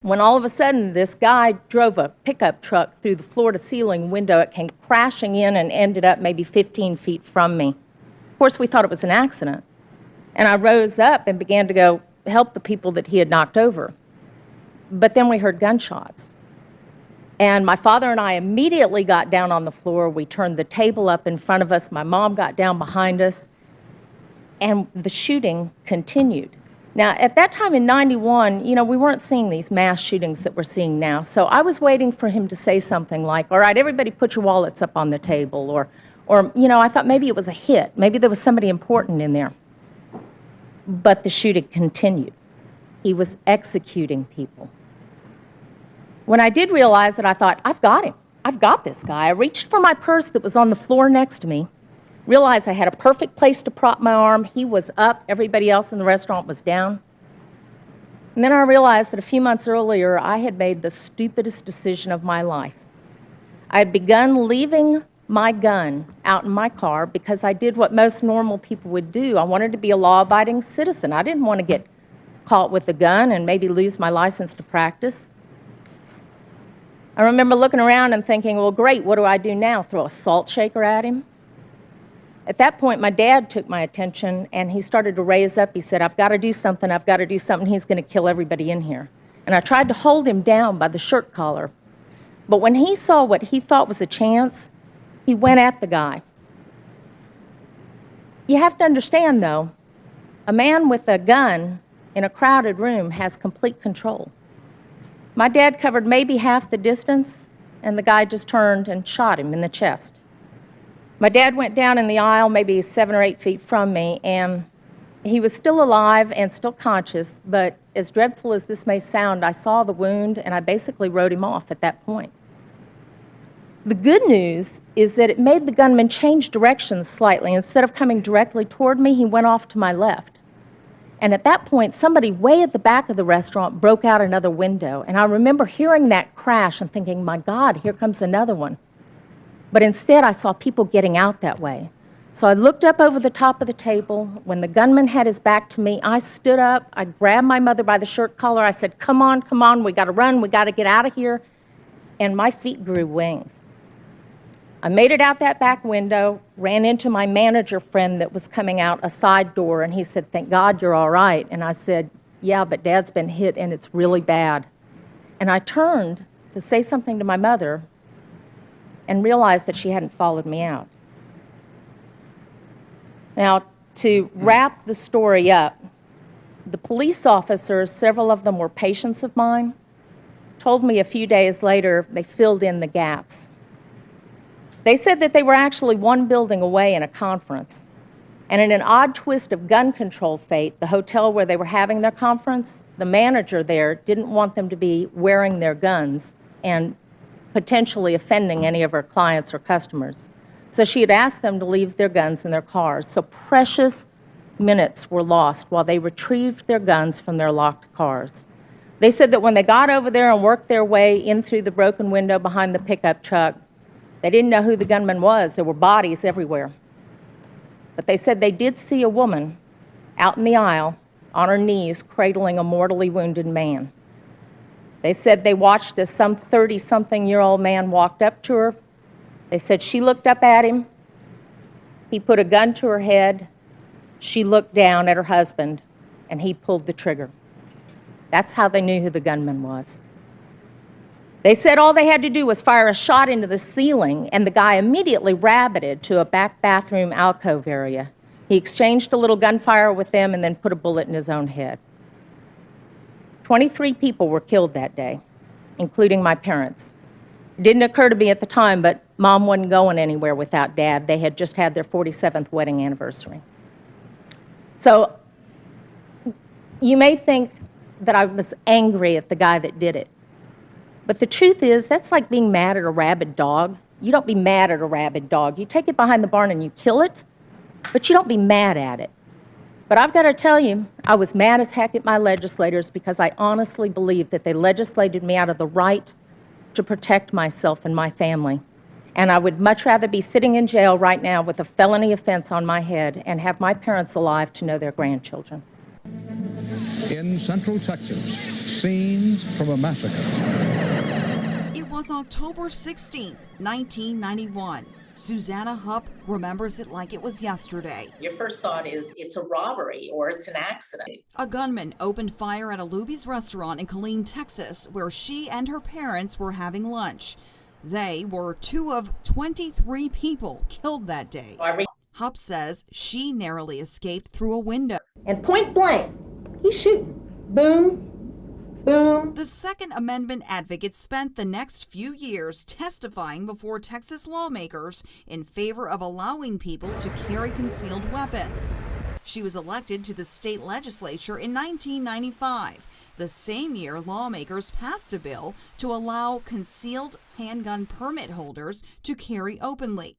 when all of a sudden this guy drove a pickup truck through the floor-to-ceiling window. It came crashing in and ended up maybe 15 feet from me. Of course, we thought it was an accident. And I rose up and began to go help the people that he had knocked over. But then we heard gunshots. And my father and I immediately got down on the floor. We turned the table up in front of us. My mom got down behind us. And the shooting continued. Now, at that time in '91, we weren't seeing these mass shootings that we're seeing now. So I was waiting for him to say something like, all right, everybody put your wallets up on the table. Or I thought maybe it was a hit. Maybe there was somebody important in there. But the shooting continued. He was executing people. When I did realize it, I thought, I've got him. I've got this guy. I reached for my purse that was on the floor next to me, realized I had a perfect place to prop my arm. He was up. Everybody else in the restaurant was down. And then I realized that a few months earlier, I had made the stupidest decision of my life. I had begun leaving my gun out in my car because I did what most normal people would do. I wanted to be a law-abiding citizen. I didn't want to get caught with a gun and maybe lose my license to practice. I remember looking around and thinking, well, great, what do I do now? Throw a salt shaker at him? At that point, my dad took my attention, and he started to raise up. He said, I've got to do something. I've got to do something. He's going to kill everybody in here. And I tried to hold him down by the shirt collar. But when he saw what he thought was a chance, he went at the guy. You have to understand, though, a man with a gun in a crowded room has complete control. My dad covered maybe half the distance, and the guy just turned and shot him in the chest. My dad went down in the aisle maybe 7 or 8 feet from me, and he was still alive and still conscious, but as dreadful as this may sound, I saw the wound, and I basically wrote him off at that point. The good news is that it made the gunman change directions slightly. Instead of coming directly toward me, he went off to my left. And at that point, somebody way at the back of the restaurant broke out another window. And I remember hearing that crash and thinking, my God, here comes another one. But instead, I saw people getting out that way. So I looked up over the top of the table. When the gunman had his back to me, I stood up. I grabbed my mother by the shirt collar. I said, come on, we got to run. We got to get out of here. And my feet grew wings. I made it out that back window, ran into my manager friend that was coming out a side door, and he said, thank God you're all right. And I said, yeah, but Dad's been hit, and it's really bad. And I turned to say something to my mother and realized that she hadn't followed me out. Now, to wrap the story up, the police officers, several of them were patients of mine, told me a few days later they filled in the gaps. They said that they were actually one building away in a conference. And in an odd twist of gun control fate, the hotel where they were having their conference, the manager there didn't want them to be wearing their guns and potentially offending any of her clients or customers. So she had asked them to leave their guns in their cars. So precious minutes were lost while they retrieved their guns from their locked cars. They said that when they got over there and worked their way in through the broken window behind the pickup truck, they didn't know who the gunman was. There were bodies everywhere. But they said they did see a woman out in the aisle on her knees cradling a mortally wounded man. They said they watched as some 30-something-year-old man walked up to her. They said she looked up at him. He put a gun to her head. She looked down at her husband, and he pulled the trigger. That's how they knew who the gunman was. They said all they had to do was fire a shot into the ceiling, and the guy immediately rabbited to a back bathroom alcove area. He exchanged a little gunfire with them and then put a bullet in his own head. 23 people were killed that day, including my parents. It didn't occur to me at the time, but Mom wasn't going anywhere without Dad. They had just had their 47th wedding anniversary. So you may think that I was angry at the guy that did it. But the truth is, that's like being mad at a rabid dog. You don't be mad at a rabid dog. You take it behind the barn and you kill it, but you don't be mad at it. But I've got to tell you, I was mad as heck at my legislators because I honestly believe that they legislated me out of the right to protect myself and my family. And I would much rather be sitting in jail right now with a felony offense on my head and have my parents alive to know their grandchildren. In Central Texas, scenes from a massacre. It was October 16th, 1991. Susanna Hupp remembers it like it was yesterday. Your first thought is it's a robbery or it's an accident. A gunman opened fire at a Luby's restaurant in Killeen, Texas, where she and her parents were having lunch. They were 2 of 23 people killed that day. Hupp says she narrowly escaped through a window. And point blank, he's shooting. Boom, boom. The Second Amendment advocate spent the next few years testifying before Texas lawmakers in favor of allowing people to carry concealed weapons. She was elected to the state legislature in 1995. The same year, lawmakers passed a bill to allow concealed handgun permit holders to carry openly.